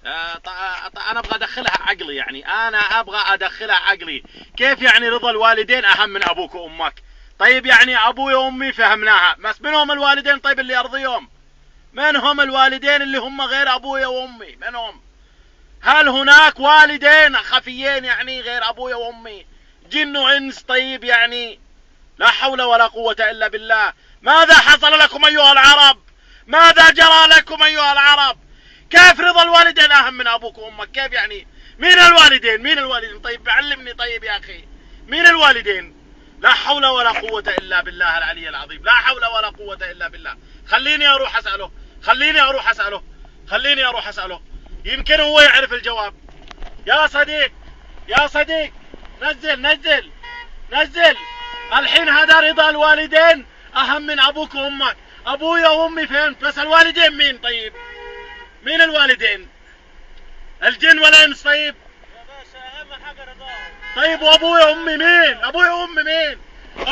انا ابغى ادخلها عقلي، يعني انا ابغى ادخلها عقلي. كيف يعني رضا الوالدين اهم من ابوك وامك؟ طيب يعني ابوي وامي فهمناها، بس من هم الوالدين طيب اللي يرضيهم؟ من هم الوالدين اللي هم غير ابويا وامي؟ من هم؟ هل هناك والدين خفيين يعني غير ابويا وامي؟ جن وانس طيب يعني؟ لا حول ولا قوة الا بالله. ماذا حصل لكم ايها العرب؟ ماذا جرى لكم ايها العرب؟ كيف رضا الوالدين اهم من ابوك وامك؟ كيف يعني؟ مين الوالدين؟ مين الوالدين؟ طيب علمني طيب يا اخي، مين الوالدين؟ لا حول ولا قوة الا بالله العلي العظيم، لا حول ولا قوة الا بالله. خليني اروح اسأله، خليني اروح اسأله، خليني اروح اسأله، يمكن هو يعرف الجواب. يا صديق، يا صديق، نزل نزل نزل. الحين هذا رضا الوالدين اهم من ابوك وامك. ابويا وامي فهمت، بس الوالدين مين طيب؟ مين الوالدين؟ الجن والانس طيب؟ يا باشا اهم حاجه رضاهم. طيب وابويا وامي مين؟ ابويا وامي مين؟